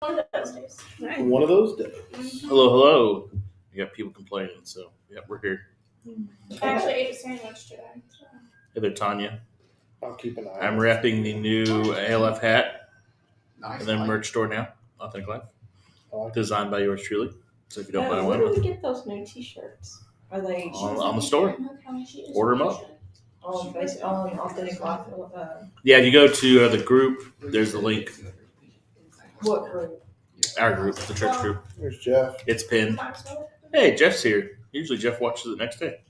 One of those days. One of those days. Hello. You got people complaining, so yeah, we're here. I actually ate a sandwich today. So. Hey there, Tanya. I'll keep an eye I'm on it. wrapping the new ALF hat Nice. and then merch store now, Authentic Life, designed by yours truly. So if you don't buy Where one, do we get those new T-shirts? Are they on the store. Order them up. on Authentic Life? Yeah, if you go to the group, there's the link. What group? Our group, the church group. There's Jeff. It's pinned. Hey, Jeff's here. Usually Jeff watches it next day.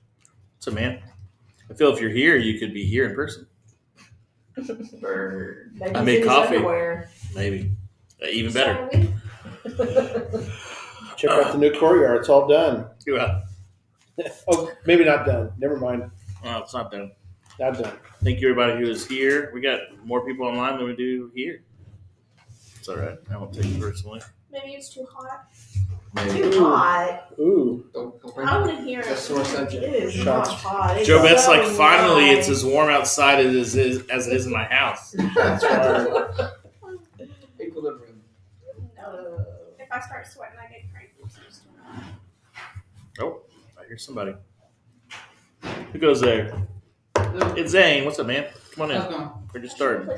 What's up, man? I feel if you're here, you could be here in person. Maybe I made coffee. Underwear. Maybe. Even better. Check out the new courtyard. It's all done. Yeah. Oh, maybe not done. Never mind. Oh, it's not done. Not done. Thank you, everybody who is here. We got more people online than we do here. It's all right. I won't take it personally. Maybe it's too hot. Maybe. Too hot. Ooh. I want to hear That's it. so It essential. is Shots. not hot. It's Joe Beth's so like, finally, it's nice. as warm outside as it is in my house. That's right. Equilibrium. No. If I start sweating, I get cranky. Oh, I hear somebody. Who goes there? It's Zane. What's up, man? Come on in. We're just starting.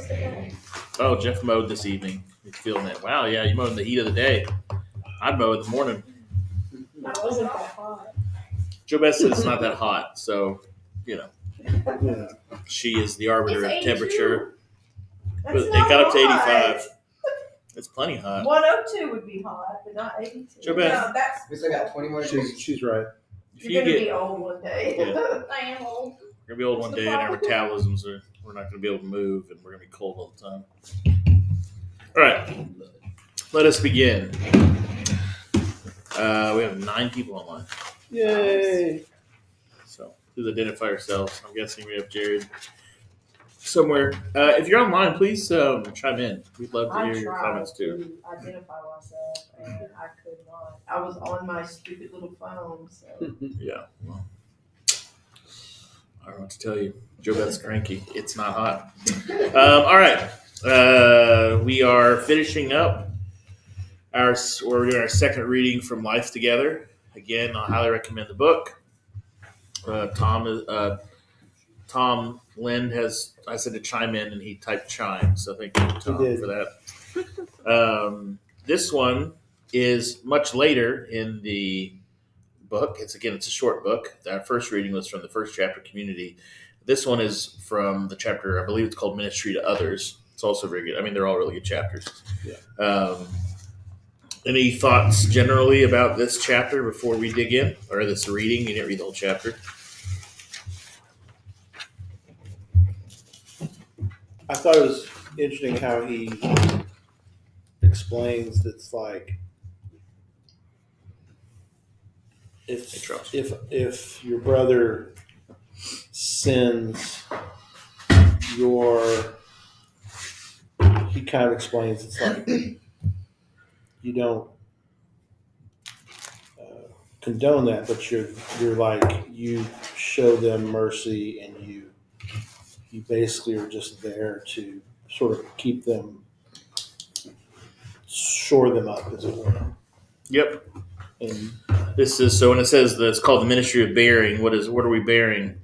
Oh, Jeff mowed this evening. He's feeling it. Wow, yeah, you mowed in the heat of the day. I'd mow in the morning. It wasn't that hot. Joe Beth says it's not that hot, so, you know, Yeah. she is the arbiter of It's temperature. That's But they not got up to hot. 85. It's plenty hot. 102 would be hot, but not 82. Joe Beth. No, that's We still got 20 more days. She's right. If you're you gonna get, be old one day. Yeah. I am old. we're gonna be old one day, and our metabolisms we're not gonna be able to move, and we're gonna be cold all the time. All right, let us begin. We have 9 people online, Yay. so please identify yourselves. I'm guessing we have Jared somewhere. If you're online, please chime in. We'd love to I hear your tried comments too. to identify myself, and I could not. I was on my stupid little phone, so. Yeah, well, I don't know what to tell you. Joe Beth's cranky. It's not hot. All right. We are finishing up we're doing our second reading from Life Together. Again, I highly recommend the book. Tom Lind I said to chime in, and he typed chime. So thank you, Tom, for that. This one is much later in the book. It's a short book. Our first reading was from the first chapter, Community. This one is from the chapter, I believe it's called Ministry to Others. It's also very good. I mean, they're all really good chapters. Yeah. Any thoughts generally about this chapter before we dig in, or this reading? You didn't read the whole chapter. I thought it was interesting how he explains that's like if your brother sins, he kind of explains it's like you don't condone that, but you're like you show them mercy, and you basically are just there to sort of keep them, shore them up, as it were. Yep. And This is so when it says that it's called the ministry of bearing. What are we bearing?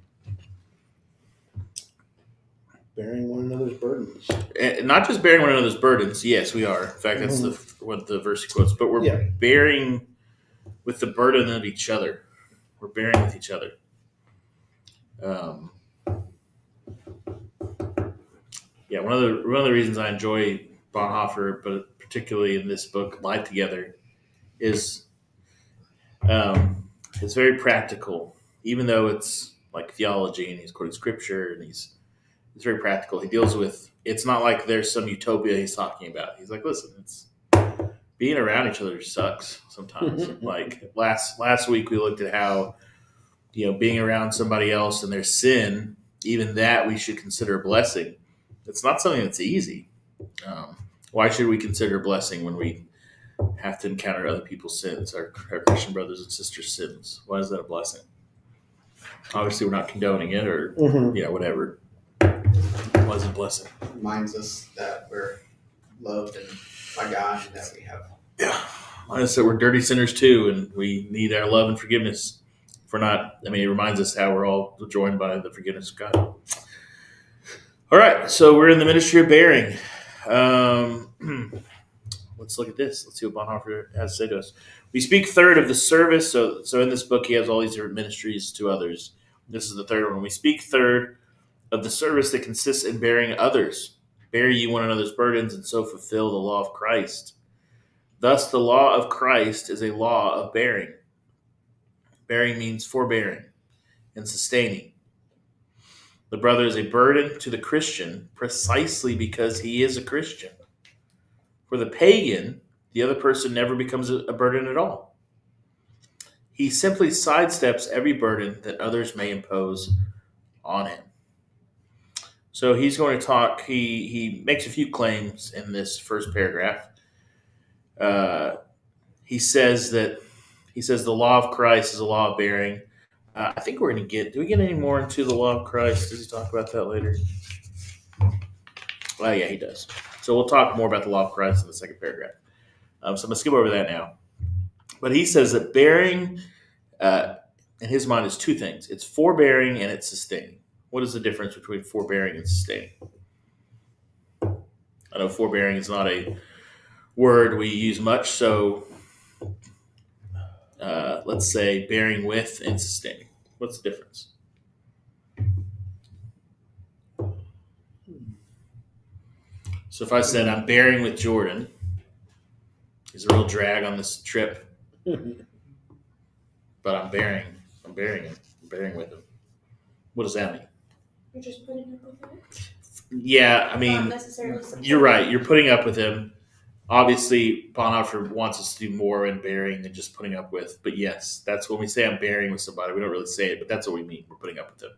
bearing one another's burdens. And not just bearing one another's burdens. Yes, we are. In fact, that's what the verse quotes. But we're bearing with the burden of each other. We're bearing with each other. Yeah, one of the reasons I enjoy Bonhoeffer, but particularly in this book, Life Together, is it's very practical. Even though it's like theology and he's quoting scripture and he's very practical. He deals with, it's not like there's some utopia he's talking about. He's like, listen, it's being around each other sucks sometimes. Like last week we looked at how, being around somebody else and their sin, even that we should consider a blessing. It's not something that's easy. Why should we consider a blessing when we have to encounter other people's sins, our Christian brothers and sisters' sins? Why is that a blessing? Obviously, we're not condoning it or whatever. Why is it a blessing? Reminds us that we're loved and by God, and that we have. Yeah. Remind us that we're dirty sinners too, and we need our love and forgiveness. If we're not, I mean, it reminds us how we're all joined by the forgiveness of God. All right, so we're in the ministry of bearing. Let's look at this. Let's see what Bonhoeffer has to say to us. We speak third of the service. So in this book, he has all these different ministries to others. This is the third one. We speak third of the service that consists in bearing others. Bear ye one another's burdens, and so fulfill the law of Christ. Thus, the law of Christ is a law of bearing. Bearing means forbearing and sustaining. The brother is a burden to the Christian precisely because he is a Christian. For the pagan, the other person never becomes a burden at all. He simply sidesteps every burden that others may impose on him. So he's going to talk, he makes a few claims in this first paragraph. He says the law of Christ is a law of bearing. I think we're going to do we get any more into the law of Christ? Does he talk about that later? Oh, yeah, he does. So we'll talk more about the law of Christ in the second paragraph. So I'm going to skip over that now. But he says that bearing, in his mind, is two things. It's forbearing and it's sustaining. What is the difference between forbearing and sustaining? I know forbearing is not a word we use much, so let's say bearing with and sustaining. What's the difference? So if I said I'm bearing with Jordan, he's a real drag on this trip, but I'm bearing him. I'm bearing with him. What does that mean? You're just putting up with it. Yeah, I Not mean, necessarily supporting. you're right. You're putting up with him. Obviously, Bonhoeffer wants us to do more in bearing than just putting up with. But yes, that's when we say I'm bearing with somebody. We don't really say it, but that's what we mean. We're putting up with them.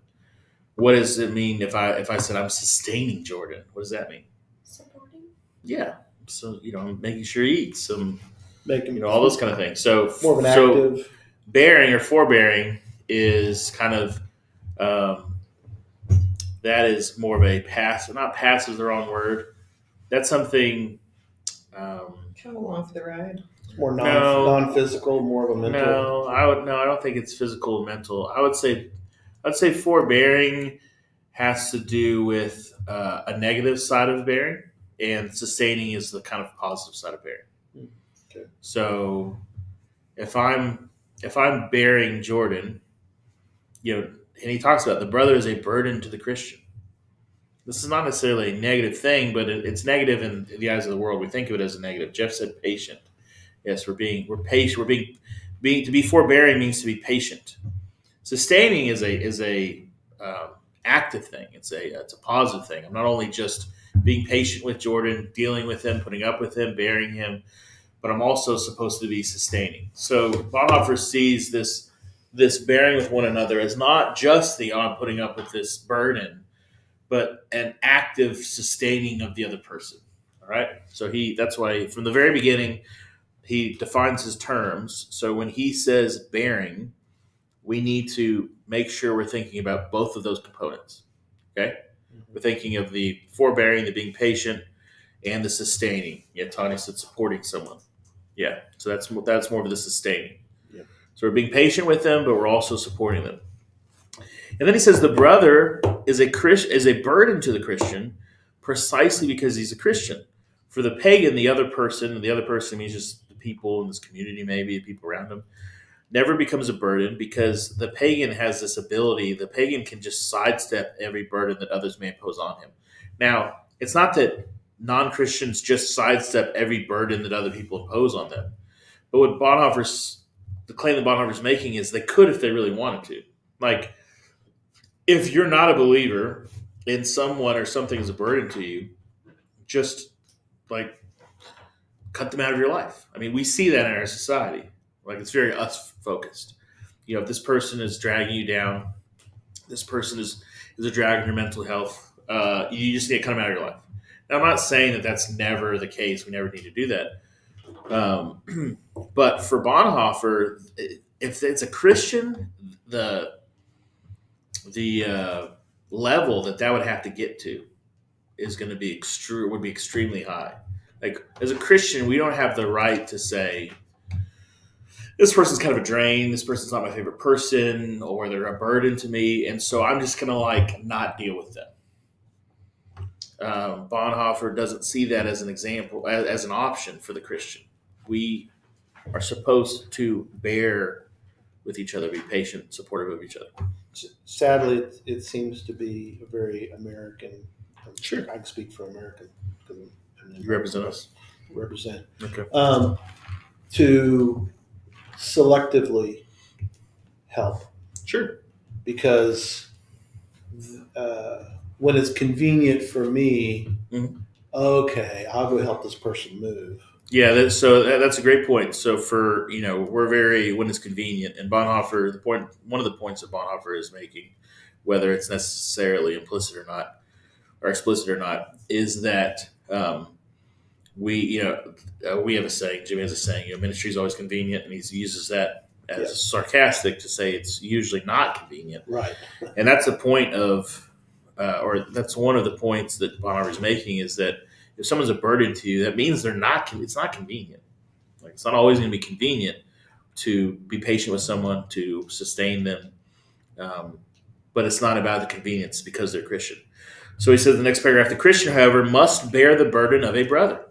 What does it mean if I said I'm sustaining Jordan? What does that mean? Supporting. Yeah. So, I'm making sure he eats some, Making all those kind of things. So, more of an active. Bearing or forbearing is kind of, that is more of a passive, not passive is the wrong word. That's something, Come along for the ride. More No. non-physical, more of a mental. I don't think it's physical and mental. I'd say forbearing has to do with a negative side of bearing, and sustaining is the kind of positive side of bearing. Okay. So if I'm bearing Jordan, and he talks about the brother is a burden to the Christian. This is not necessarily a negative thing, but it's negative in the eyes of the world. We think of it as a negative. Jeff said patient. Yes, we're patient. To be forbearing means to be patient. Sustaining is a active thing. It's a positive thing. I'm not only just being patient with Jordan, dealing with him, putting up with him, bearing him, but I'm also supposed to be sustaining. So Bonhoeffer sees this bearing with one another as not just I'm putting up with this burden, but an active sustaining of the other person. All right. So that's why from the very beginning he defines his terms. So when he says bearing, we need to make sure we're thinking about both of those components. Okay. Mm-hmm. We're thinking of the forbearing, the being patient, and the sustaining. Yeah, Tanya said supporting someone. Yeah. So that's more of the sustaining. Yeah. So we're being patient with them, but we're also supporting them. And then he says the brother is a burden to the Christian precisely because he's a Christian. For the pagan, the other person means just the people in this community, maybe the people around him, never becomes a burden because the pagan has this ability. The pagan can just sidestep every burden that others may impose on him. Now, it's not that non-Christians just sidestep every burden that other people impose on them. But the claim that Bonhoeffer's making is they could if they really wanted to. Like, if you're not a believer and someone or something is a burden to you, just like cut them out of your life. I mean, we see that in our society. Like, it's very us focused. If this person is dragging you down, this person is a drag on your mental health, you just need to cut them out of your life. Now, I'm not saying that that's never the case. We never need to do that. But for Bonhoeffer, if it's a Christian, the level that would have to get to is going to be would be extremely high. Like as a Christian, we don't have the right to say this person's kind of a drain. This person's not my favorite person, or they're a burden to me, and so I'm just gonna like not deal with them. Bonhoeffer doesn't see that as an example, as an option for the Christian. We are supposed to bear with each other, be patient, supportive of each other. Sadly, it seems to be a very American. Sure. I can speak for American because You represent us. Represent Okay. to selectively help Sure. because when it's convenient for me, okay, I'll go help this person move. Yeah, that's a great point. So for we're very when it's convenient, and Bonhoeffer, one of the points that Bonhoeffer is making, whether it's necessarily implicit or not, or explicit or not, is that we have a saying. Jimmy has a saying. Ministry is always convenient, and he uses that as sarcastic to say it's usually not convenient. Right. And that's a point of, or that's one of the points that Bonhoeffer is making is that if someone's a burden to you, that means it's not convenient. Like it's not always going to be convenient to be patient with someone, to sustain them. But it's not about the convenience because they're Christian. So he says in the next paragraph, the Christian, however, must bear the burden of a brother.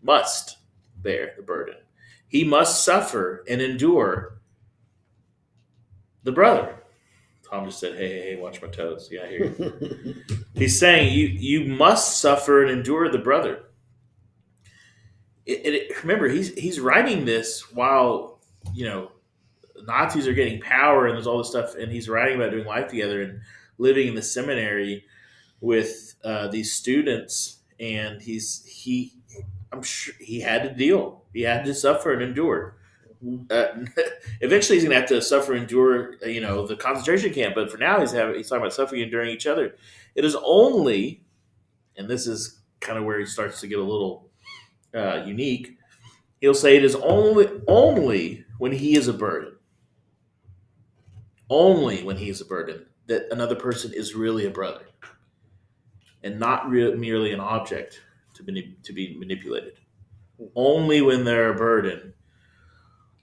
Must bear the burden. He must suffer and endure the brother. Tom just said, hey, watch my toes. Yeah, I hear you. He's saying you must suffer and endure the brother. Remember, he's writing this while, Nazis are getting power and there's all this stuff, and he's writing about doing life together and living in the seminary with these students, and I'm sure he had to deal. He had to suffer and endure. Eventually, he's going to have to suffer and endure, the concentration camp. But for now, he's talking about suffering and enduring each other. It is only, and this is kind of where he starts to get a little unique. He'll say it is only when he is a burden. Only when he is a burden that another person is really a brother, and not merely an object to be manipulated. Only when they're a burden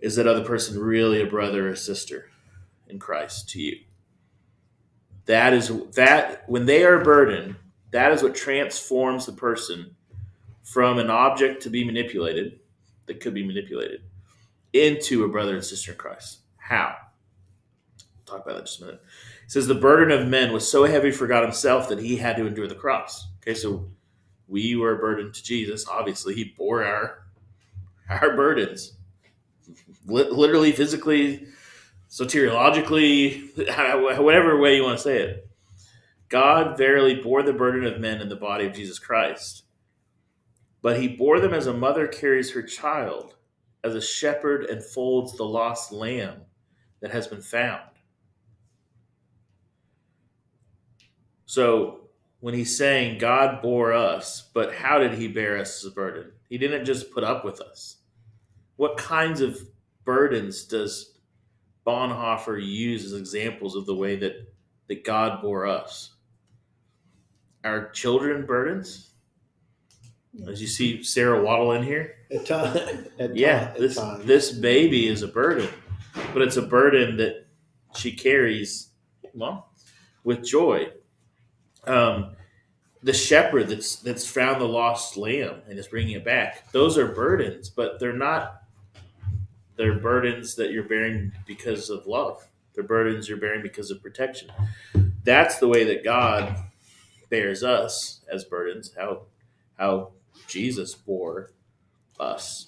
is that other person really a brother or sister in Christ to you. That when they are a burden, that is what transforms the person from an object to be manipulated, that could be manipulated, into a brother and sister in Christ. How? We'll talk about that in just a minute. It says the burden of men was so heavy for God himself that he had to endure the cross. Okay, so we were a burden to Jesus. Obviously, he bore our burdens. Literally, physically, soteriologically, whatever way you want to say it. God verily bore the burden of men in the body of Jesus Christ. But he bore them as a mother carries her child, as a shepherd enfolds the lost lamb that has been found. So when he's saying God bore us, but how did he bear us as a burden? He didn't just put up with us. What kinds of burdens does Bonhoeffer use as examples of the way that God bore us? Our children burdens? As you see Sarah waddle in here? This baby is a burden, but it's a burden that she carries, with joy. The shepherd that's found the lost lamb and is bringing it back. Those are burdens, but they're burdens that you're bearing because of love. They're burdens you're bearing because of protection. That's the way that God bears us as burdens, how Jesus bore us.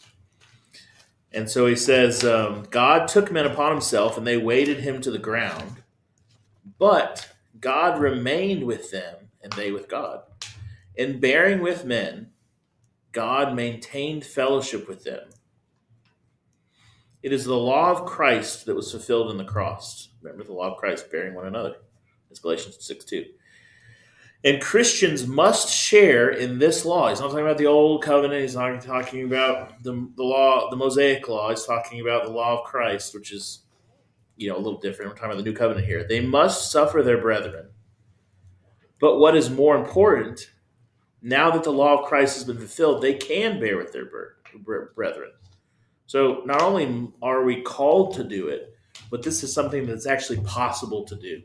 And so he says, God took men upon himself, and they weighted him to the ground. But God remained with them, and they with God. In bearing with men, God maintained fellowship with them. It is the law of Christ that was fulfilled in the cross. Remember the law of Christ, bearing one another. That's Galatians 6:2. And Christians must share in this law. He's not talking about the old covenant. He's not talking about the law, the Mosaic law. He's talking about the law of Christ, which is, a little different. We're talking about the new covenant here. They must suffer their brethren. But what is more important Now that the law of Christ has been fulfilled, they can bear with their brethren. So not only are we called to do it, but this is something that's actually possible to do.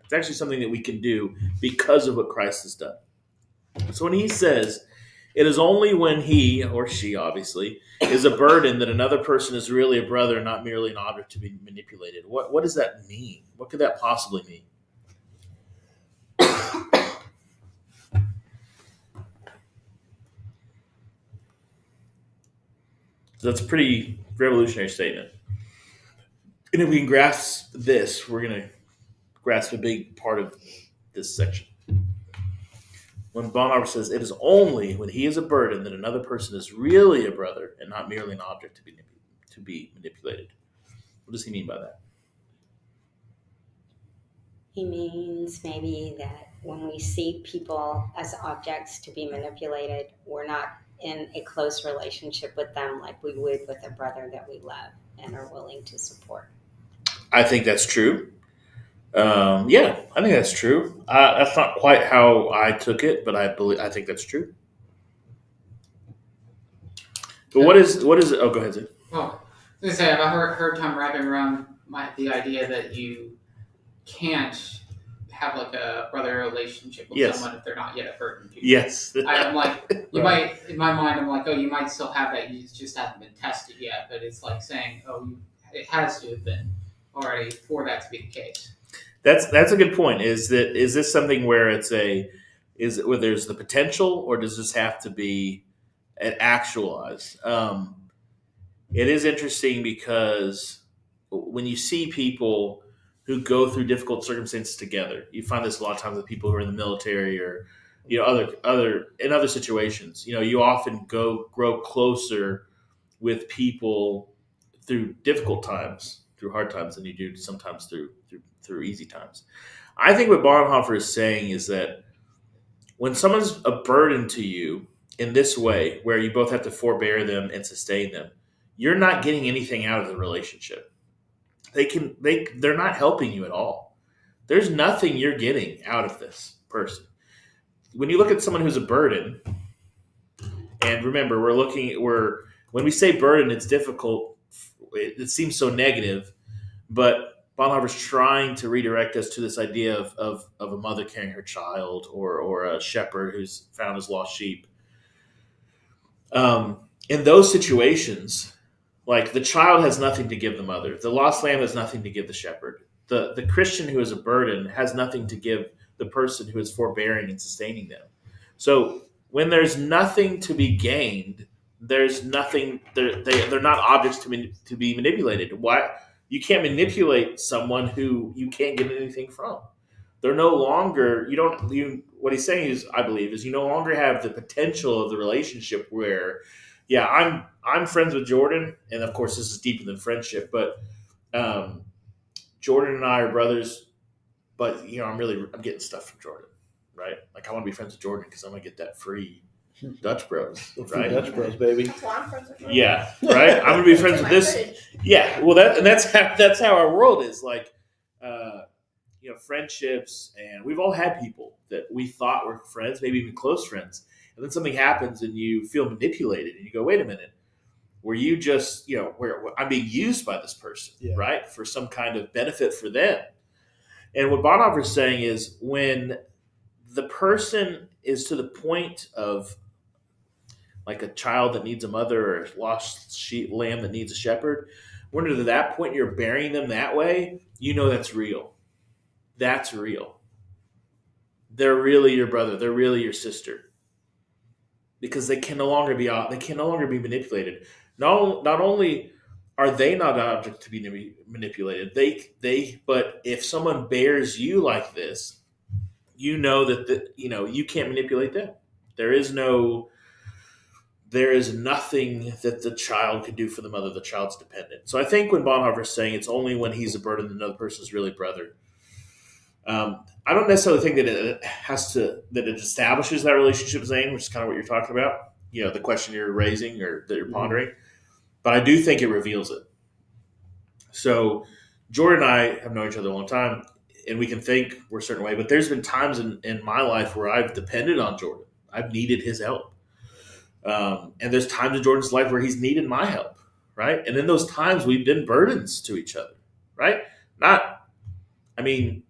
It's actually something that we can do because of what Christ has done. So when he says, it is only when he, or she obviously, is a burden that another person is really a brother and not merely an object to be manipulated. What does that mean? What could that possibly mean? So that's a pretty revolutionary statement. And if we can grasp this, we're going to grasp a big part of this section. When Bonhoeffer says, it is only when he is a burden that another person is really a brother and not merely an object to be manipulated. What does he mean by that? He means maybe that when we see people as objects to be manipulated, we're not in a close relationship with them like we would with a brother that we love and are willing to support. I think that's true. Yeah, I think that's true. That's not quite how I took it, but I think that's true. But what is it? Oh, go ahead, Zane. Well, I was gonna say I've heard Tom wrapping around the idea that you can't have like a brother relationship with Yes. someone if they're not yet a burden to you. Yes. I'm like, you Right. might, in my mind, I'm like, oh, you might still have that. You just haven't been tested yet. But it's like saying, oh, it has to have been already for that to be the case. That's a good point. Is this something where where there's the potential, or does this have to be actualized? It is interesting because when you see people who go through difficult circumstances together, you find this a lot of times with people who are in the military or other situations. You often grow closer with people through difficult times, through hard times, than you do sometimes through easy times. I think what Bonhoeffer is saying is that when someone's a burden to you in this way, where you both have to forbear them and sustain them, you're not getting anything out of the relationship. They're not helping you at all. There's nothing you're getting out of this person. When you look at someone who's a burden, and remember, when we say burden, it's difficult. It seems so negative, but Bonhoeffer's trying to redirect us to this idea of a mother carrying her child, or a shepherd who's found his lost sheep. In those situations, like the child has nothing to give the mother, the lost lamb has nothing to give the shepherd. The Christian who is a burden has nothing to give the person who is forbearing and sustaining them. So when there's nothing to be gained, there's nothing. They're not objects to be manipulated. Why? You can't manipulate someone who you can't get anything from. They're no longer. What he's saying is, I believe, is you no longer have the potential of the relationship where, yeah, I'm friends with Jordan, and of course this is deeper than friendship, but Jordan and I are brothers. But I'm getting stuff from Jordan, right? Like I want to be friends with Jordan because I'm gonna get that free Dutch Bros, right? Dutch Bros, baby. That's why I'm friends with you. Yeah, right. I'm gonna be friends with this. Yeah, well, that's how our world is. Like, friendships, and we've all had people that we thought were friends, maybe even close friends, and then something happens and you feel manipulated, and you go, "Wait a minute, were you just where I'm being used by this person, Yeah. right, for some kind of benefit for them?" And what Bonhoeffer is saying is when the person is to the point of like a child that needs a mother or a lost lamb that needs a shepherd, when to that point you're burying them that way, that's real. That's real. They're really your brother. They're really your sister. Because they can no longer be manipulated. Not only are they not an object to be manipulated, but if someone bears you like this, that you can't manipulate them. There is nothing that the child can do for the mother. The child's dependent. So I think when Bonhoeffer is saying it's only when he's a burden that another person is really brother, I don't necessarily think that it establishes that relationship, Zane, which is kind of what you're talking about. The question you're raising or that you're pondering. But I do think it reveals it. So Jordan and I have known each other a long time, and we can think we're a certain way. But there's been times in my life where I've depended on Jordan. I've needed his help. And there's times in Jordan's life where he's needed my help, right? And in those times, we've been burdens to each other, right? Not again,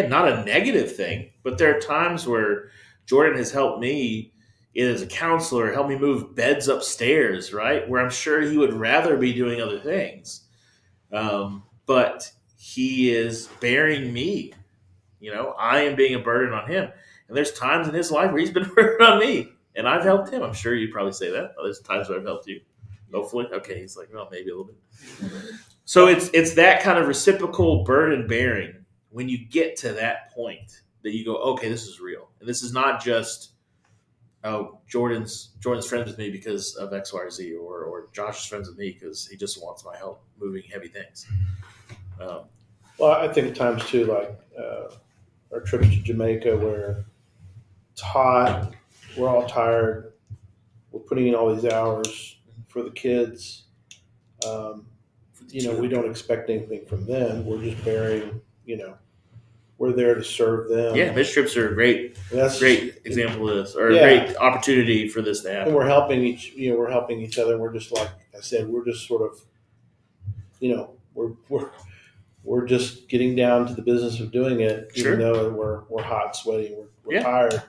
not a negative thing, but there are times where Jordan has helped me as a counselor, helped me move beds upstairs, right? Where I'm sure he would rather be doing other things. But he is bearing me. I am being a burden on him. And there's times in his life where he's been a burden on me. And I've helped him. I'm sure you'd probably say that. There's times where I've helped you. Hopefully. Okay, he's like, well, maybe a little bit. So it's that kind of reciprocal burden bearing when you get to that point that you go, okay, this is real. And this is not just, oh, Jordan's friends with me because of X, Y, or Z, or Josh is friends with me because he just wants my help moving heavy things. Well, I think at times too, like our trips to Jamaica where it's hot, we're all tired, we're putting in all these hours for the kids. We don't expect anything from them. We're just bearing, we're there to serve them. Yeah, mission trips are a great example of this, or a Yeah. great opportunity for this to happen. And we're helping each other. We're just, like I said, we're just sort of, we're just getting down to the business of doing it. Sure. Even though we're hot, sweaty, we're Yeah. tired.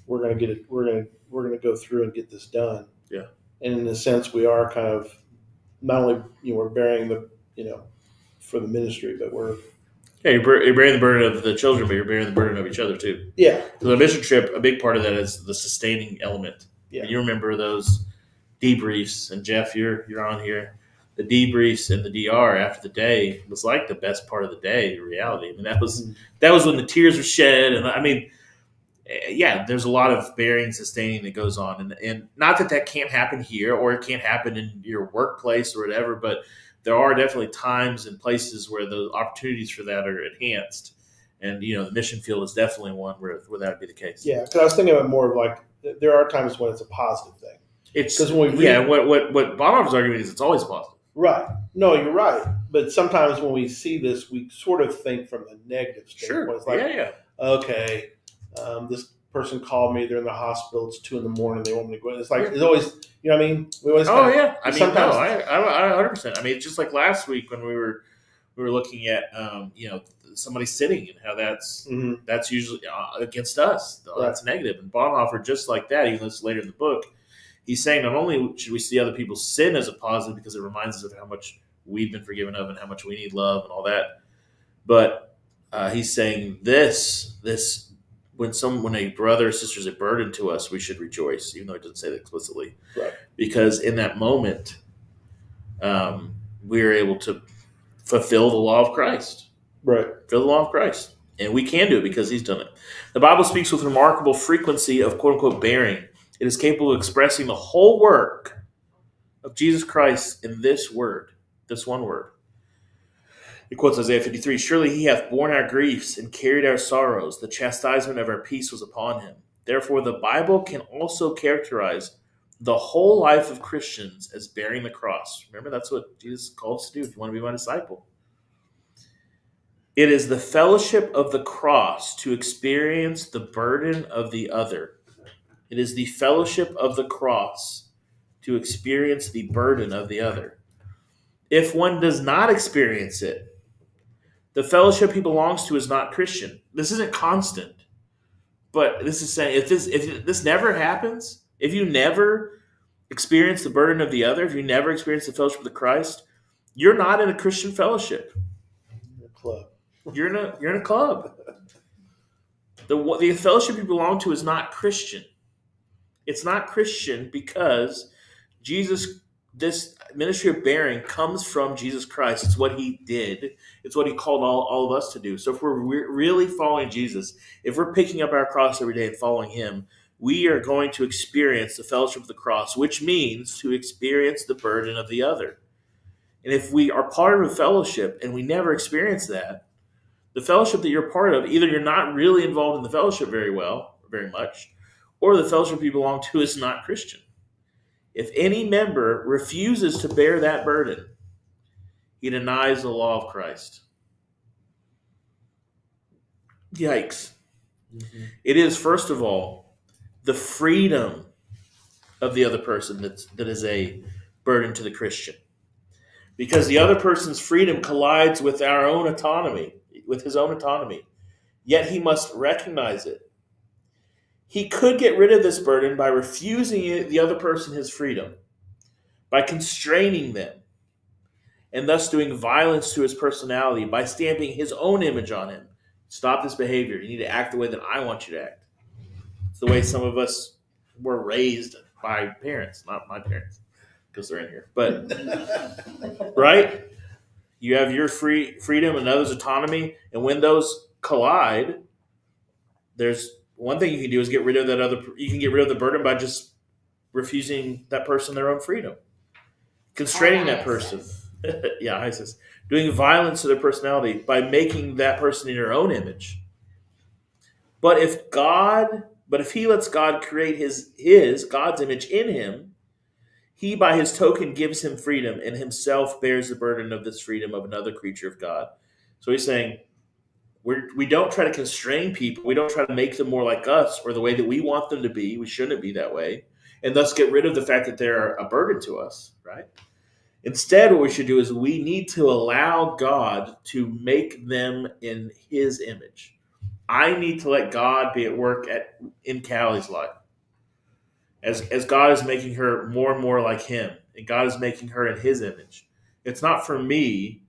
We're gonna get it. We're gonna go through and get this done. Yeah. And in a sense, we are kind of not only we're bearing the for the ministry, but we're you're bearing the burden of the children, but you're bearing the burden of each other too. yeah. So the mission trip, a big part of that is the sustaining element. Yeah. And you remember those debriefs, and Jeff, you're on here. The debriefs and the DR after the day was like the best part of the day. In reality, I mean that was when the tears were shed, and there's a lot of bearing, sustaining that goes on, and not that can't happen here or it can't happen in your workplace or whatever, but there are definitely times and places where the opportunities for that are enhanced, and the mission field is definitely one where that would be the case. Yeah, because I was thinking about more of like there are times when it's a positive thing. It's 'Cause when we read- what Bonhoeffer's argument is, it's always positive. Right. No, you're right. But sometimes when we see this, we sort of think from a negative standpoint. Sure. It's like, Yeah. okay, this person called me. They're in the hospital. It's 2 a.m. They want me to go. It's like it's always, you know what I mean? We always. Oh yeah. I mean, sometimes- no, I 100%. I mean, it's just like last week when we were looking at somebody sitting and how that's Mhm. that's usually against us. That's negative. And Bonhoeffer, just like that, even though it's later in the book, he's saying not only should we see other people's sin as a positive because it reminds us of how much we've been forgiven of and how much we need love and all that, but he's saying this when a brother or sister is a burden to us, we should rejoice, even though it doesn't say that explicitly. Right. Because in that moment, we are able to fulfill the law of Christ. Right. Fulfill the law of Christ. And we can do it because he's done it. The Bible speaks with remarkable frequency of quote-unquote bearing. It is capable of expressing the whole work of Jesus Christ in this word, this one word. It quotes Isaiah 53, "Surely he hath borne our griefs and carried our sorrows. The chastisement of our peace was upon him." Therefore, the Bible can also characterize the whole life of Christians as bearing the cross. Remember, that's what Jesus called us to do if you want to be my disciple. It is the fellowship of the cross to experience the burden of the other. It is the fellowship of the cross to experience the burden of the other. If one does not experience it, the fellowship he belongs to is not Christian. This isn't constant, but this is saying if this never happens, if you never experience the burden of the other, if you never experience the fellowship of the Christ, you're not in a Christian fellowship. Your club. You're in a club. The fellowship you belong to is not Christian. It's not Christian because this ministry of bearing comes from Jesus Christ. It's what he did. It's what he called all of us to do. So if we're really following Jesus, if we're picking up our cross every day and following him, we are going to experience the fellowship of the cross, which means to experience the burden of the other. And if we are part of a fellowship and we never experience that, the fellowship that you're part of, either you're not really involved in the fellowship very much, or the fellowship you belong to is not Christian. If any member refuses to bear that burden, he denies the law of Christ. Yikes. Mm-hmm. It is, first of all, the freedom of the other person that is a burden to the Christian. Because the other person's freedom collides with our own autonomy, with his own autonomy. Yet he must recognize it. He could get rid of this burden by refusing the other person his freedom, by constraining them, and thus doing violence to his personality, by stamping his own image on him. Stop this behavior. You need to act the way that I want you to act. It's the way some of us were raised by parents, not my parents, because they're in here. But, right? You have your freedom and others' autonomy, and when those collide, there's one thing you can do is get rid of that other. You can get rid of the burden by just refusing that person their own freedom, constraining that person. Yeah, ISIS. Doing violence to their personality by making that person in your own image. But if he lets God create his God's image in him, he by his token gives him freedom and himself bears the burden of this freedom of another creature of God. So he's saying we don't try to constrain people. We don't try to make them more like us or the way that we want them to be. We shouldn't be that way. And thus get rid of the fact that they're a burden to us, right? Instead, what we should do is we need to allow God to make them in his image. I need to let God be at work in Callie's life. As God is making her more and more like him, and God is making her in his image. It's not for me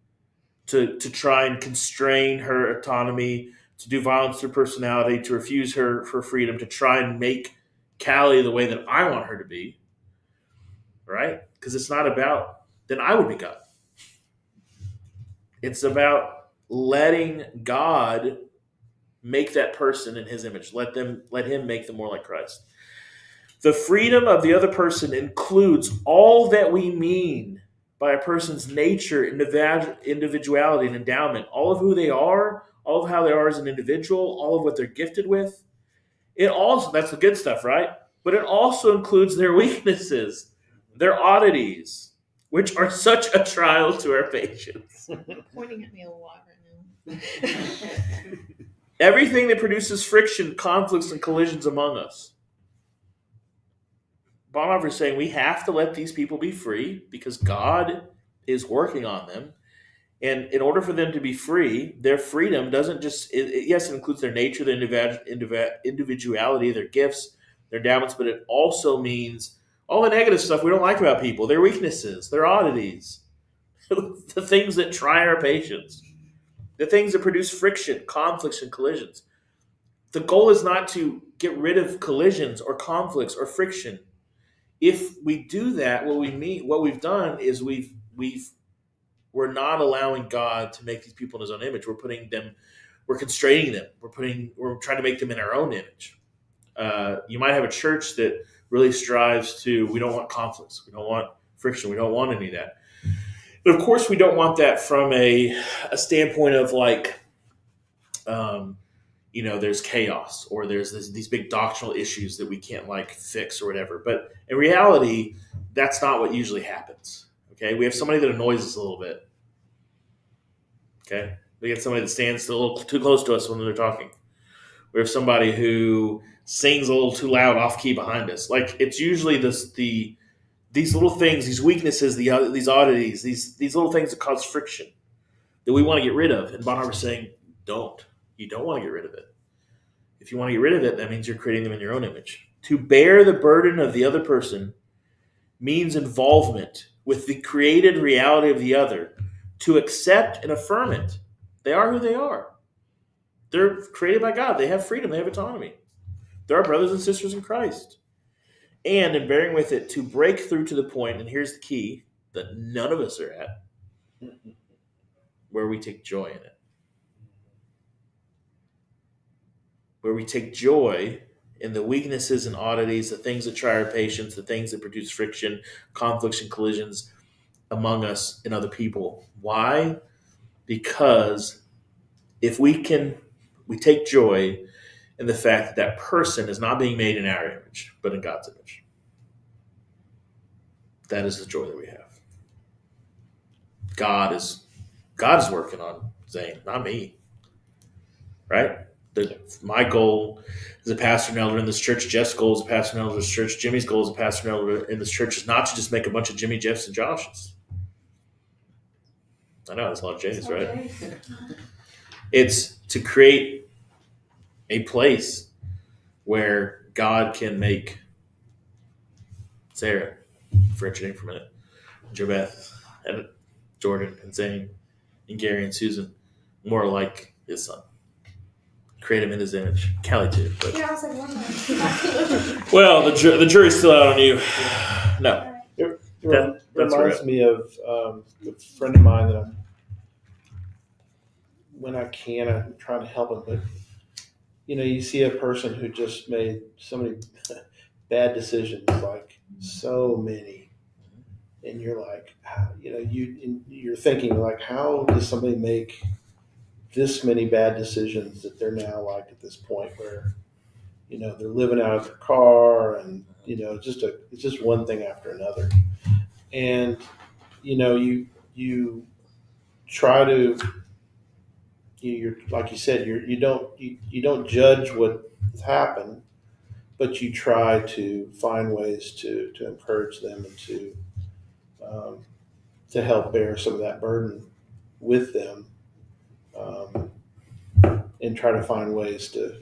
to try and constrain her autonomy, to do violence to her personality, to refuse her freedom, to try and make Callie the way that I want her to be, right? Because it's not about, then I would be God. It's about letting God make that person in his image. Let him make them more like Christ. The freedom of the other person includes all that we mean by a person's nature, individuality, and endowment. All of who they are, all of how they are as an individual, all of what they're gifted with. It also, that's the good stuff, right? But it also includes their weaknesses, their oddities, which are such a trial to our patience. Pointing at me a lot right now. Everything that produces friction, conflicts, and collisions among us. Bonhoeffer is saying we have to let these people be free because God is working on them. And in order for them to be free, their freedom doesn't just, yes, it includes their nature, their individuality, their gifts, their endowments, but it also means all the negative stuff we don't like about people, their weaknesses, their oddities, the things that try our patience, the things that produce friction, conflicts, and collisions. The goal is not to get rid of collisions or conflicts or friction. If we do that, what we've done is we're not allowing God to make these people in his own image. We're constraining them. We're trying to make them in our own image. You might have a church that really strives we don't want conflicts. We don't want friction. We don't want any of that. But of course, we don't want that from a standpoint of there's chaos or there's these big doctrinal issues that we can't fix or whatever. But in reality, that's not what usually happens. Okay, we have somebody that annoys us a little bit. Okay, we get somebody that stands a little too close to us when they're talking. We have somebody who sings a little too loud off key behind us. It's usually these little things, these weaknesses, these oddities, these little things that cause friction that we want to get rid of. And Bonhoeffer's saying, you don't want to get rid of it. If you want to get rid of it, that means you're creating them in your own image. To bear the burden of the other person means involvement with the created reality of the other, to accept and affirm it. They are who they are. They're created by God. They have freedom. They have autonomy. They're our brothers and sisters in Christ. And in bearing with it, to break through to the point, and here's the key, that none of us are at, where we take joy in it. Where we take joy in the weaknesses and oddities, the things that try our patience, the things that produce friction, conflicts, and collisions among us and other people. Why? Because if we take joy in the fact that person is not being made in our image, but in God's image. That is the joy that we have. God is working on Zane, not me. Right? My goal as a pastor and elder in this church, Jeff's goal as a pastor and elder in this church, Jimmy's goal as a pastor and elder in this church is not to just make a bunch of Jimmy, Jeffs, and Joshes. I know, that's a lot of J's, right? It's to create a place where God can make Sarah, French name for a minute, JoBeth, and Jordan, and Zane, and Gary, and Susan more like his son. Create him in his image. Callie too. But. Yeah, I was like, what? Well, the jury's still out on you. No. It That's reminds right. me of a friend of mine that when I can, I'm trying to help him. But, you see a person who just made so many bad decisions, like so many. And you're like, you're thinking, like, how does somebody make this many bad decisions that they're now like at this point where, they're living out of their car and, it's just one thing after another. And, you try to, you're like you said, you don't judge what has happened, but you try to find ways to encourage them and to help bear some of that burden with them, and try to find ways to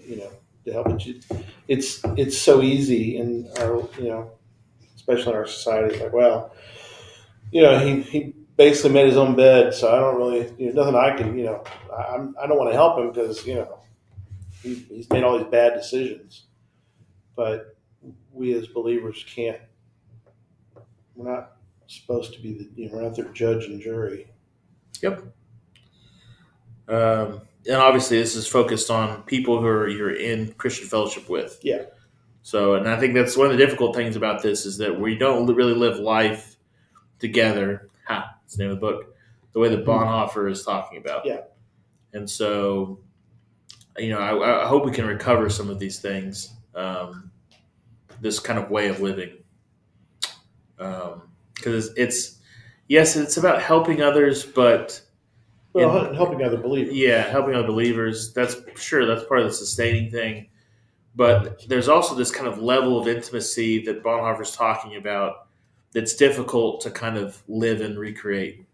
help it. It's so easy in our especially in our society. It's like, well, he basically made his own bed, so I don't really nothing I can I don't want to help him because he's made all these bad decisions. But we as believers can't. We're not supposed to be we're not their judge and jury. Yep. And obviously, this is focused on people who you're in Christian fellowship with. Yeah. So, and I think that's one of the difficult things about this is that we don't really live life together. That's the name of the book. The way that Bonhoeffer is talking about. Yeah. And so, I hope we can recover some of these things. This kind of way of living. Because it's about helping others, but helping other believers. Yeah, helping other believers. That's part of the sustaining thing. But there's also this kind of level of intimacy that Bonhoeffer's talking about that's difficult to kind of live and recreate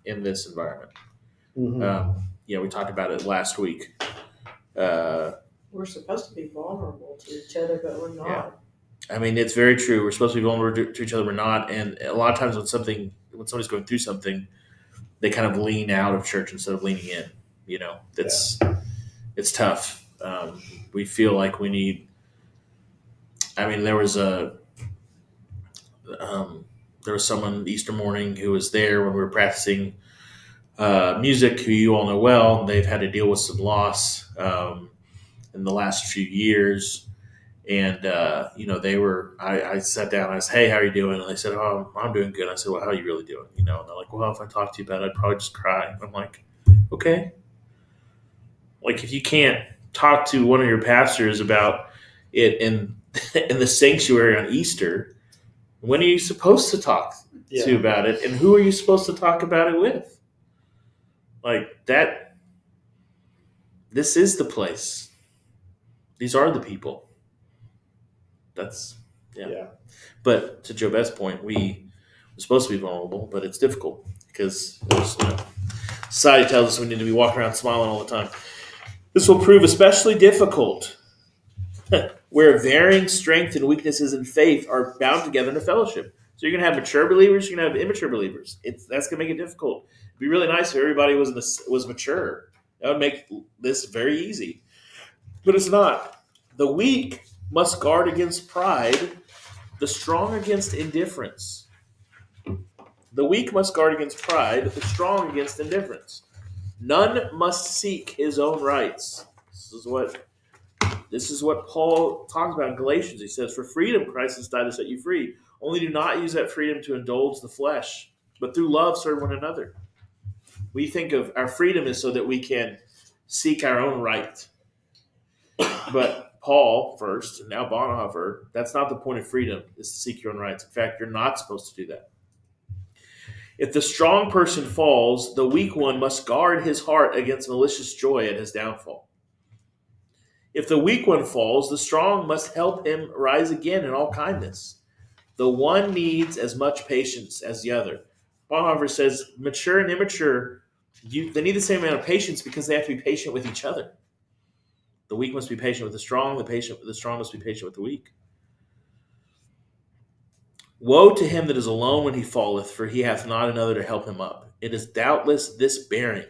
in this environment. Mm-hmm. We talked about it last week. We're supposed to be vulnerable to each other, but we're not. Yeah. I mean, it's very true. We're supposed to be vulnerable to each other. We're not. And a lot of times when somebody's going through something, they kind of lean out of church instead of leaning in. It's tough. We feel like we need. I mean, there was someone Easter morning who was there when we were practicing music, who you all know well. They've had to deal with some loss in the last few years. And, they were, I sat down, I said, hey, how are you doing? And they said, oh, I'm doing good. I said, well, how are you really doing? And they're like, well, if I talk to you about it, I'd probably just cry. And I'm like, okay. Like, if you can't talk to one of your pastors about it in the sanctuary on Easter, when are you supposed to talk to about it? And who are you supposed to talk about it with? Like that, this is the place. These are the people. Yeah. But to JoBeth's point, we're supposed to be vulnerable, but it's difficult because society tells us we need to be walking around smiling all the time. This will prove especially difficult where varying strength and weaknesses in faith are bound together in a fellowship. So you're going to have mature believers, you're going to have immature believers. That's going to make it difficult. It'd be really nice if everybody was mature. That would make this very easy. But it's not. The weak must guard against pride, the strong against indifference. The weak must guard against pride, the strong against indifference. None must seek his own rights. This is what Paul talks about in Galatians. He says, for freedom Christ has died to set you free. Only do not use that freedom to indulge the flesh, but through love serve one another. We think of our freedom is so that we can seek our own right. But Paul first, and now Bonhoeffer, that's not the point of freedom, is to seek your own rights. In fact, you're not supposed to do that. If the strong person falls, the weak one must guard his heart against malicious joy at his downfall. If the weak one falls, the strong must help him rise again in all kindness. The one needs as much patience as the other. Bonhoeffer says mature and immature, they need the same amount of patience because they have to be patient with each other. The weak must be patient with the strong. The strong must be patient with the weak. Woe to him that is alone when he falleth, for he hath not another to help him up. It is doubtless this bearing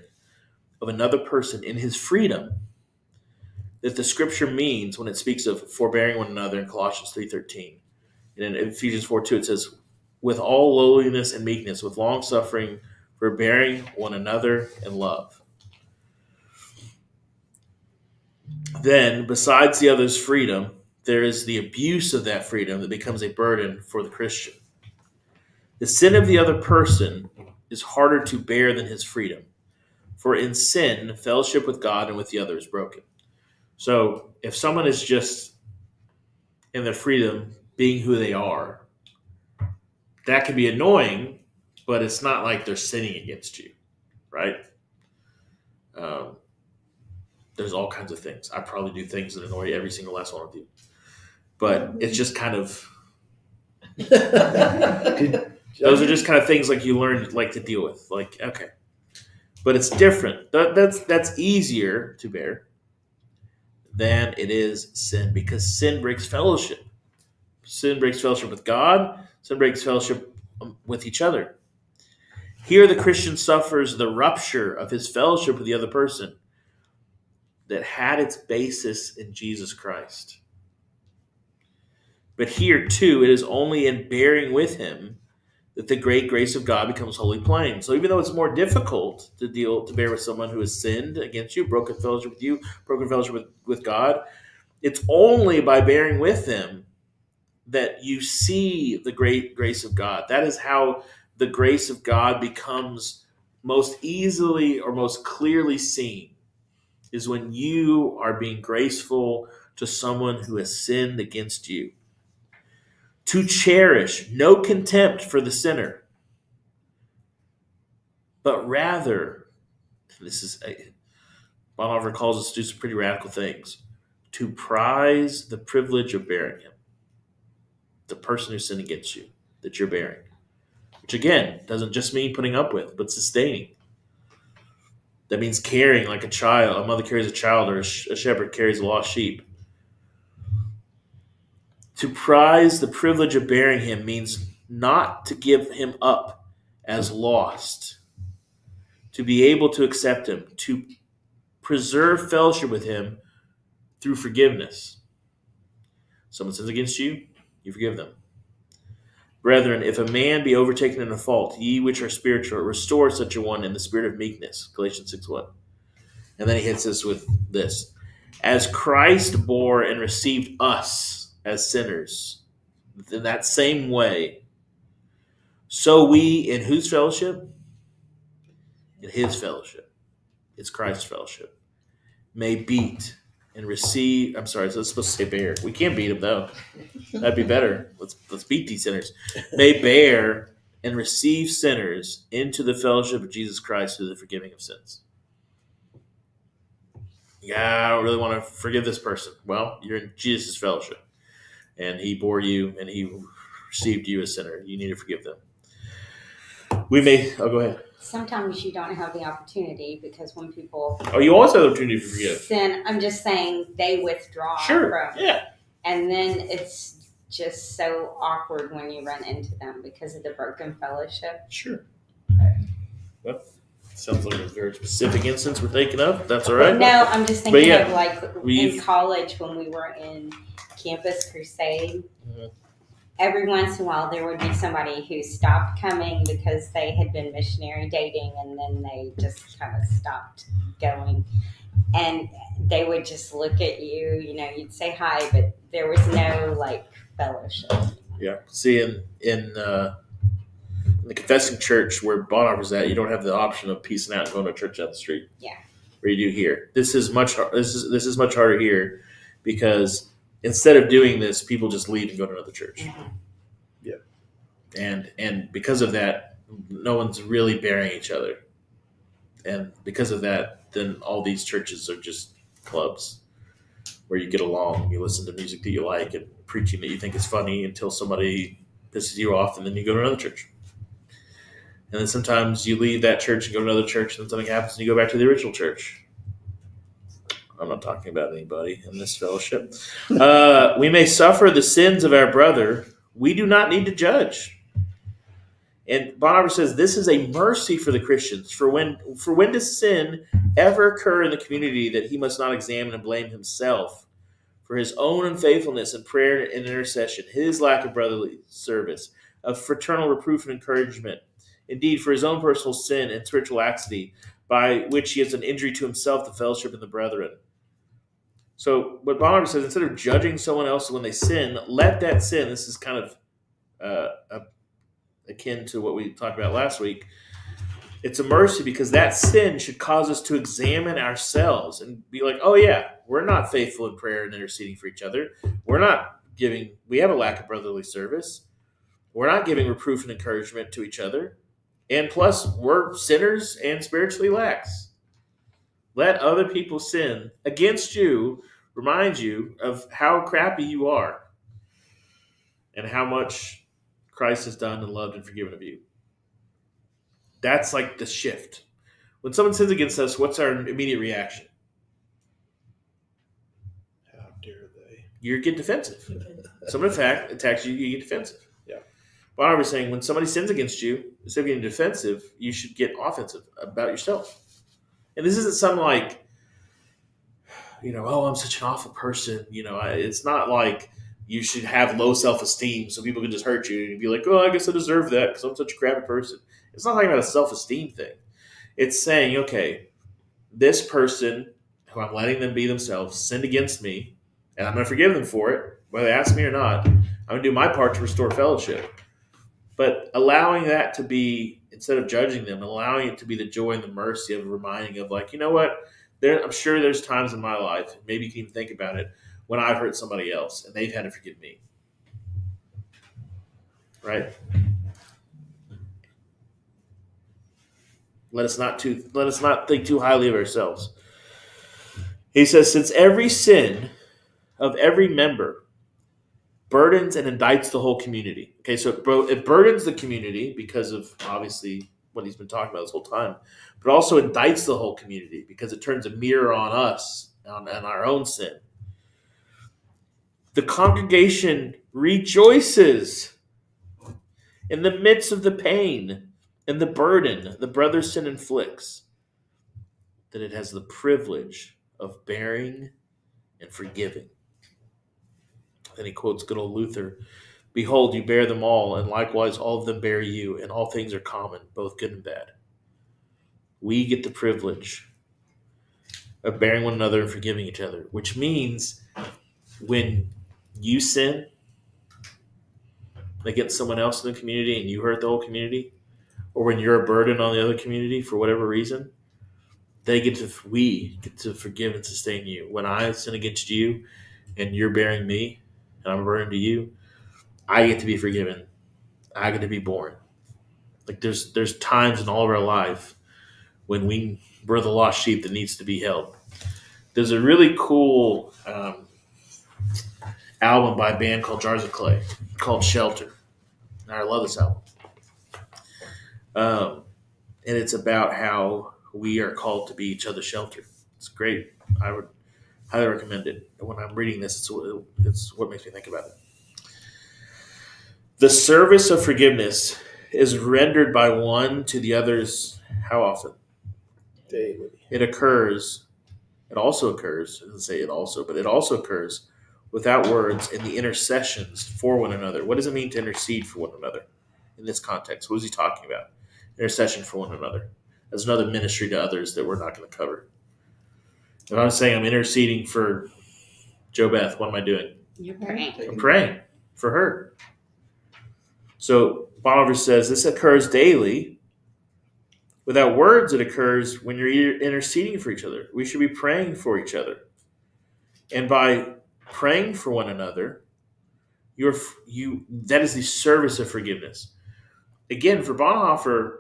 of another person in his freedom that the scripture means when it speaks of forbearing one another in Colossians 3:13. And in Ephesians 4:2 it says, with all lowliness and meekness, with long suffering, forbearing one another in love. Then, besides the other's freedom, there is the abuse of that freedom that becomes a burden for the Christian. The sin of the other person is harder to bear than his freedom. For in sin, fellowship with God and with the other is broken. So if someone is just in their freedom being who they are, that can be annoying, but it's not like they're sinning against you, right? There's all kinds of things. I probably do things that annoy every single last one of you. But it's just kind of those are just kind of things like you learn like to deal with. Like, okay. But it's different. That's easier to bear than it is sin, because sin breaks fellowship. Sin breaks fellowship with God. Sin breaks fellowship with each other. Here the Christian suffers the rupture of his fellowship with the other person that had its basis in Jesus Christ. But here, too, it is only in bearing with him that the great grace of God becomes wholly plain. So even though it's more difficult to bear with someone who has sinned against you, broken fellowship with you, broken fellowship with God, it's only by bearing with them that you see the great grace of God. That is how the grace of God becomes most easily or most clearly seen, is when you are being graceful to someone who has sinned against you. To cherish no contempt for the sinner, but rather, Bonhoeffer calls us to do some pretty radical things, to prize the privilege of bearing him, the person who sinned against you, that you're bearing. Which again, doesn't just mean putting up with, but sustaining. That means caring like a child. A mother carries a child, or a shepherd carries a lost sheep. To prize the privilege of bearing him means not to give him up as lost. To be able to accept him. To preserve fellowship with him through forgiveness. Someone sins against you, you forgive them. Brethren, if a man be overtaken in a fault, ye which are spiritual, restore such a one in the spirit of meekness. Galatians 6:1. And then he hits us with this. As Christ bore and received us as sinners, in that same way, so we, in whose fellowship? In his fellowship. It's Christ's fellowship. May beat and receive. I'm sorry, so it's supposed to say bear. We can't beat him though. That'd be better. Let's beat these sinners. May bear and receive sinners into the fellowship of Jesus Christ through the forgiving of sins. Yeah, I don't really want to forgive this person. Well, you're in Jesus' fellowship, and he bore you, and he received you as sinner. You need to forgive them. Go ahead. Sometimes you don't have the opportunity because when people You always have the opportunity to forgive. sin, I'm just saying they withdraw Sure. from, Yeah. and then it's just so awkward when you run into them because of the broken fellowship. Sure. Well, sounds like a very specific instance we're thinking of. That's all right. No, I'm just thinking yeah, of like in college when we were in Campus Crusade. Mhm. Every once in a while, there would be somebody who stopped coming because they had been missionary dating, and then they just kind of stopped going. And they would just look at you. You know, you'd say hi, but there was no like fellowship. Yeah. See, in the confessing church where Bonhoeffer's at, you don't have the option of peacing out and going to a church down the street. Yeah. Where you do here. This is much harder here because instead of doing this, people just leave and go to another church. Mm-hmm. Yeah. And because of that, no one's really bearing each other. And because of that, then all these churches are just clubs. where you get along, you listen to music that you like and preaching that you think is funny until somebody pisses you off, and then you go to another church. And then sometimes you leave that church and go to another church, and then something happens and you go back to the original church. I'm not talking about anybody in this fellowship. We may suffer the sins of our brother. We do not need to judge. And Bonhoeffer says this is a mercy for the Christians. For when does sin ever occur in the community that he must not examine and blame himself for his own unfaithfulness in prayer and intercession, his lack of brotherly service, of fraternal reproof and encouragement, indeed for his own personal sin and spiritual laxity, by which he has an injury to himself, the fellowship, and the brethren. So what Bonhoeffer says, instead of judging someone else when they sin, let that sin, this is kind of akin to what we talked about last week, it's a mercy because that sin should cause us to examine ourselves and be like, oh yeah, we're not faithful in prayer and interceding for each other. We have a lack of brotherly service. We're not giving reproof and encouragement to each other. And plus, we're sinners and spiritually lax. Let other people sin against you, remind you of how crappy you are and how much Christ has done and loved and forgiven of you. That's like the shift. When someone sins against us, what's our immediate reaction? How dare they? You get defensive. Someone attacks you, you get defensive. Yeah. Bonhoeffer was saying when somebody sins against you, instead of getting defensive, you should get offensive about yourself. And this isn't some like, oh, I'm such an awful person. It's not like you should have low self-esteem so people can just hurt you and be like, oh, I guess I deserve that because I'm such a crappy person. It's not talking about a self-esteem thing. It's saying, okay, this person who I'm letting them be themselves sinned against me, and I'm going to forgive them for it, whether they ask me or not. I'm going to do my part to restore fellowship. But allowing that to be, instead of judging them, allowing it to be the joy and the mercy of reminding of like, you know what? I'm sure there's times in my life, maybe you can even think about it, when I've hurt somebody else and they've had to forgive me. Right? Let us not think too highly of ourselves. He says, since every sin of every member burdens and indicts the whole community. Okay, so it burdens the community because of obviously what he's been talking about this whole time, but also indicts the whole community because it turns a mirror on us and our own sin. The congregation rejoices in the midst of the pain and the burden the brother's sin inflicts, that it has the privilege of bearing and forgiving. Then he quotes good old Luther, behold, you bear them all, and likewise all of them bear you, and all things are common, both good and bad. We get the privilege of bearing one another and forgiving each other, which means when you sin against someone else in the community and you hurt the whole community, or when you're a burden on the other community for whatever reason, we get to forgive and sustain you. When I sin against you and you're bearing me and I'm a burden to you, I get to be forgiven. I get to be born. Like there's times in all of our life when we're the lost sheep that needs to be held. There's a really cool album by a band called Jars of Clay called Shelter. And I love this album. And it's about how we are called to be each other's shelter. It's great. I would highly recommend it. When I'm reading this, it's what makes me think about it. The service of forgiveness is rendered by one to the others how often? Daily. It also occurs, it doesn't say it also, but it also occurs without words in the intercessions for one another. What does it mean to intercede for one another in this context? What is he talking about? Intercession for one another. There's another ministry to others that we're not going to cover. If I'm saying I'm interceding for Jo Beth, what am I doing? You're praying. I'm praying for her. So Bonhoeffer says this occurs daily. Without words, it occurs when you're interceding for each other. We should be praying for each other. And by praying for one another, that is the service of forgiveness. Again, for Bonhoeffer,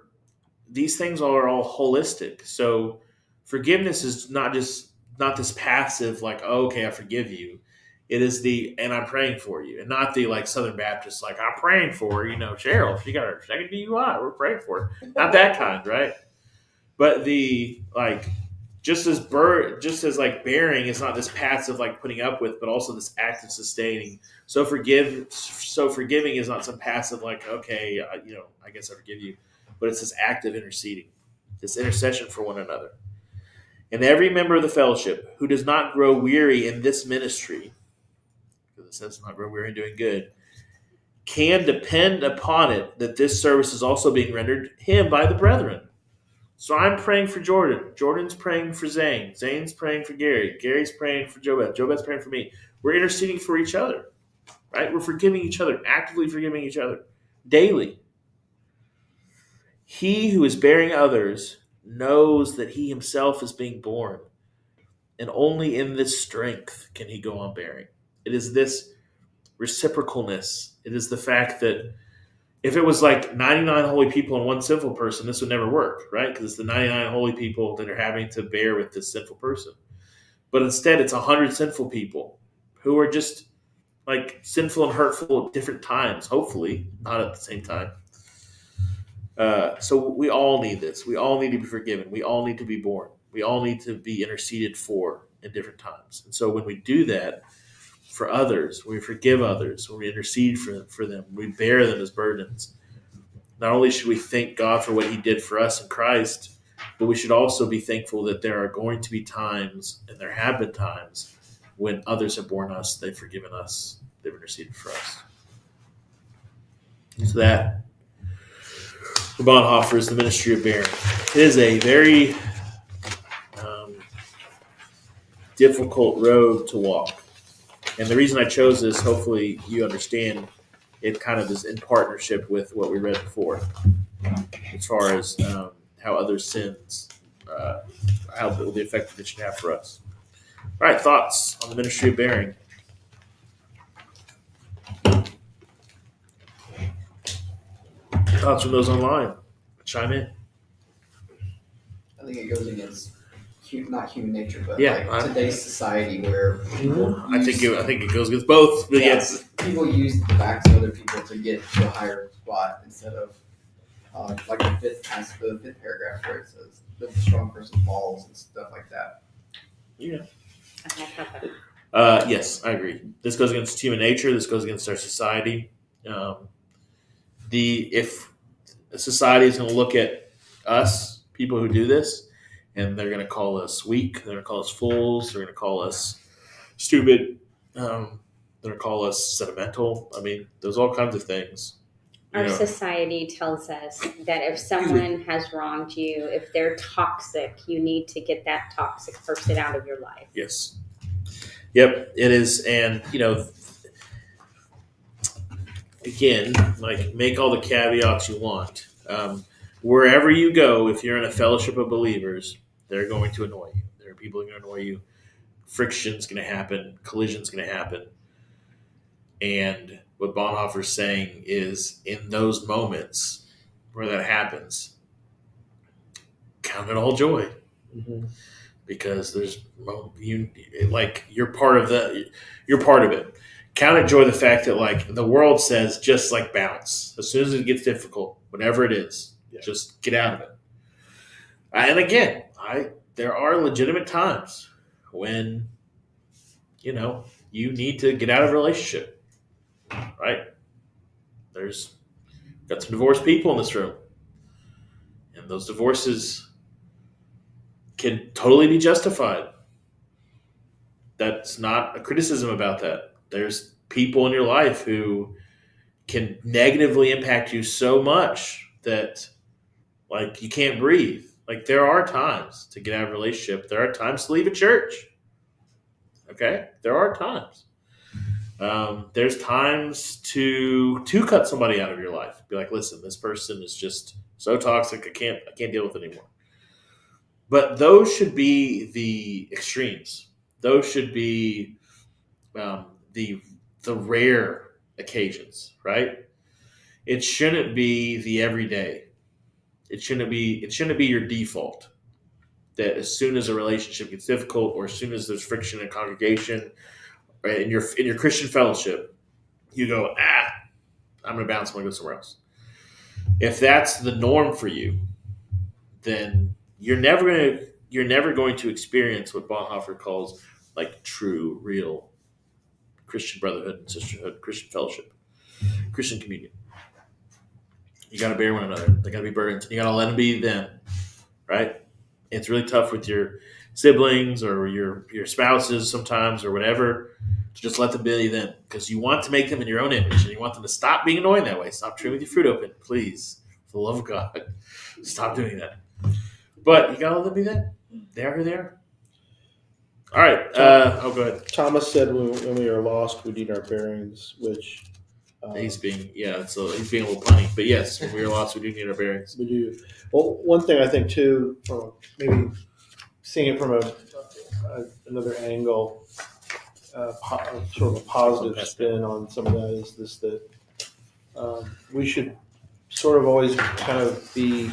these things are all holistic. So forgiveness is not just not this passive like, oh, okay, I forgive you. It is and I'm praying for you, and not the like Southern Baptist like I'm praying for Cheryl. She got her second DUI. We're praying for her. Not that kind, right? But the like, just as like bearing is not this passive like putting up with, but also this active sustaining. So forgiving is not some passive like, okay, I guess I forgive you, but it's this active interceding, this intercession for one another. And every member of the fellowship who does not grow weary in this ministry, because it says not grow weary in doing good, can depend upon it that this service is also being rendered him by the brethren. So I'm praying for Jordan. Jordan's praying for Zane. Zane's praying for Gary. Gary's praying for Jobeth. Jobeth's praying for me. We're interceding for each other, right? We're forgiving each other, actively forgiving each other daily. He who is bearing others knows that he himself is being borne, and only in this strength can he go on bearing. It is this reciprocalness. It is the fact that if it was like 99 holy people and one sinful person, this would never work, right? Because it's the 99 holy people that are having to bear with this sinful person. But instead, it's 100 sinful people who are just like sinful and hurtful at different times, hopefully, not at the same time. So we all need this. We all need to be forgiven. We all need to be born. We all need to be interceded for at different times. And so when we do that for others, when we forgive others, when we intercede for them, we bear them as burdens. Not only should we thank God for what he did for us in Christ, but we should also be thankful that there are going to be times, and there have been times, when others have borne us, they've forgiven us, they've interceded for us. So that, for Bonhoeffer, is the ministry of bearing. It is a very difficult road to walk. And the reason I chose this, hopefully you understand, it kind of is in partnership with what we read before, as far as how other sins, how the effect that it should have for us. All right, thoughts on the ministry of bearing? Thoughts from those online? Chime in. I think it goes against not human nature, but Yeah, today's society where people I think it goes against both. But yes, people use the backs of other people to get to a higher spot instead of like the fifth paragraph where it says the strong person falls and stuff like that. Yeah. Okay. Yes, I agree. This goes against human nature. This goes against our society. If a society is going to look at us, people who do this, and they're going to call us weak, they're going to call us fools, they're going to call us stupid, they're going to call us sentimental. I mean, there's all kinds of things. Our society tells us that if someone has wronged you, if they're toxic, you need to get that toxic person out of your life. Yes. Yep, it is. And, again, like, make all the caveats you want. Wherever you go, if you're in a fellowship of believers, they're going to annoy you. There are people who are going to annoy you. Friction's going to happen. Collision's going to happen. And what Bonhoeffer's saying is, in those moments where that happens, count it all joy. Mm-hmm. Because you're part of it. Count it joy the fact that like the world says just like bounce. As soon as it gets difficult, whatever it is, just get out of it. And again, there are legitimate times when you need to get out of a relationship. Right? There's got some divorced people in this room. And those divorces can totally be justified. That's not a criticism about that. There's people in your life who can negatively impact you so much that like you can't breathe. Like there are times to get out of a relationship. There are times to leave a church. Okay? There are times. There's times to cut somebody out of your life. Be like, listen, this person is just so toxic. I can't deal with it anymore. But those should be the extremes. Those should be the rare occasions, right? It shouldn't be the everyday. It shouldn't be your default that as soon as a relationship gets difficult, or as soon as there's friction in a congregation, right, in your Christian fellowship, you go, I'm going to bounce. I'm going to go somewhere else. If that's the norm for you, then you're never going to experience what Bonhoeffer calls like true, real Christian brotherhood and sisterhood, Christian fellowship, Christian communion. You got to bear one another. They got to be burdens. You got to let them be them, right? It's really tough with your siblings or your spouses sometimes or whatever to just let them be them, because you want to make them in your own image and you want them to stop being annoying that way. Stop chewing with your fruit open, please. For the love of God, stop doing that. But you got to let them be them. They are who they are. All right. Go ahead. Thomas said when we are lost, we need our bearings, which He's being he's being a little punny, but yes, when we are lost, we do need our bearings. we do. Well, one thing I think too, from maybe seeing it from another angle, sort of a positive spin on some of that is this: that we should sort of always kind of be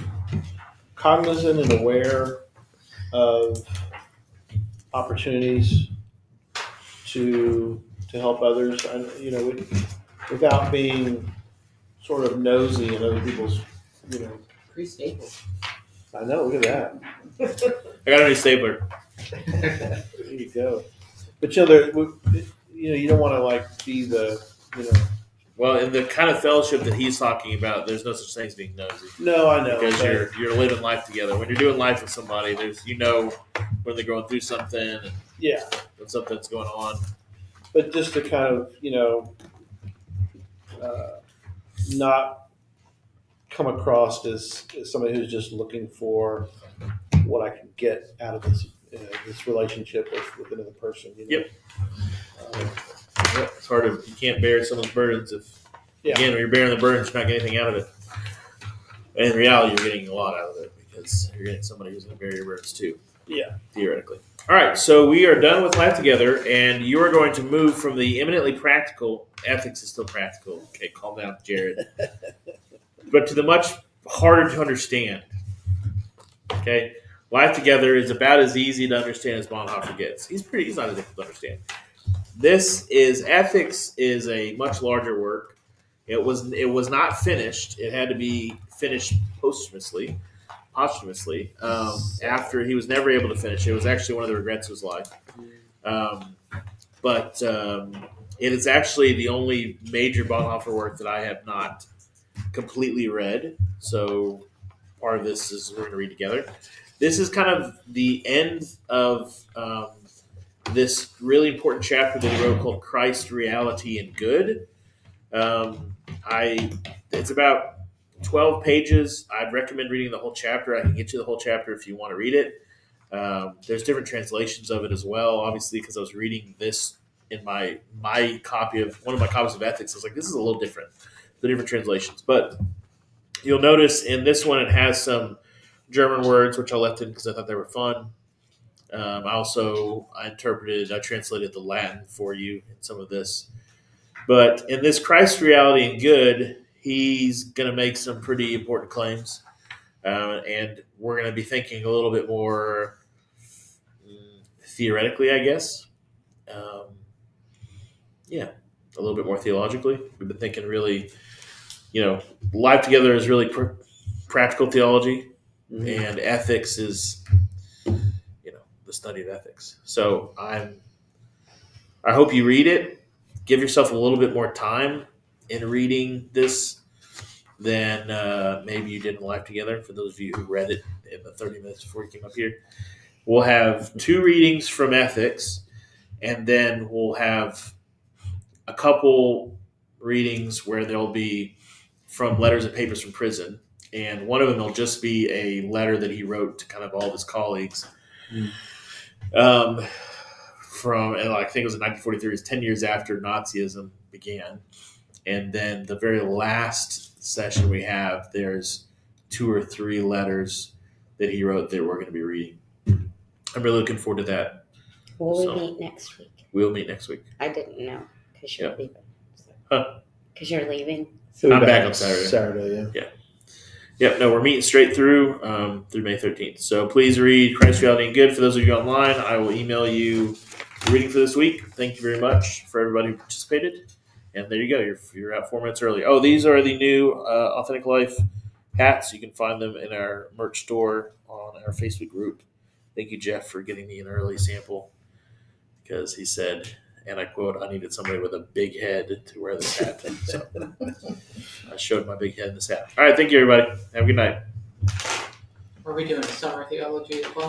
cognizant and aware of opportunities to help others, and without being sort of nosy in other people's, Pretty stable. I know, look at that. I got a new stapler. There you go. But you don't want to like be the, Well, in the kind of fellowship that he's talking about, there's no such thing as being nosy. No, I know. Because but you're living life together. When you're doing life with somebody, there's when they're going through something and yeah, when something's going on. but just to kind of not come across as somebody who's just looking for what I can get out of this relationship with another person. Yep. It's hard to, you can't bear someone's burdens if, again, when you're bearing the burdens, you're not getting anything out of it. And in reality, you're getting a lot out of it because you're getting somebody who's going to bear your burdens too. Yeah. Theoretically. All right, so we are done with life together, and you are going to move from the eminently practical, ethics is still practical. Okay, calm down, Jared. But to the much harder to understand. Okay, life together is about as easy to understand as Bonhoeffer gets. He's not as difficult to understand. Ethics is a much larger work. It was not finished. It had to be finished posthumously, after he was never able to finish it. It was actually one of the regrets of his life. But it is actually the only major Bonhoeffer work that I have not completely read. So part of this is we're going to read together. This is kind of the end of this really important chapter that he wrote called Christ, Reality, and Good. It's about 12 pages. I'd recommend reading the whole chapter. I can get you the whole chapter if you want to read it. There's different translations of it as well, obviously, because I was reading this in my copy of one of my copies of Ethics. I was like, this is a little different, the different translations. But you'll notice in this one it has some German words, which I left in because I thought they were fun. I translated the Latin for you in some of this. But in this Christ, Reality, and Good, he's going to make some pretty important claims. And we're going to be thinking a little bit more theoretically, I guess. A little bit more theologically. We've been thinking really, life together is really practical theology, and ethics is, the study of ethics. So I hope you read it. Give yourself a little bit more time in reading this than maybe you did in Life Together, for those of you who read it in the 30 minutes before you came up here. We'll have 2 readings from Ethics, and then we'll have a couple readings where there'll be from Letters and Papers from Prison, and one of them will just be a letter that he wrote to kind of all of his colleagues. And I think it was in 1943, it was 10 years after Nazism began. And then the very last session we have, there's 2 or 3 letters that he wrote that we're going to be reading. I'm really looking forward to that. Will we meet next week? We'll meet next week. I didn't know because you're leaving. Huh? Because you're leaving. I'm back on Saturday. Saturday, yeah. Yep, no, we're meeting straight through May 13th. So please read Christ, Reality, and Good. For those of you online, I will email you the reading for this week. Thank you very much for everybody who participated. And there you go. You're out 4 minutes early. Oh, these are the new Authentic Life hats. You can find them in our merch store on our Facebook group. Thank you, Jeff, for getting me an early sample because he said, and I quote, I needed somebody with a big head to wear this hat. So I showed my big head in this hat. All right, thank you, everybody. Have a good night. Are we doing summer theology as well?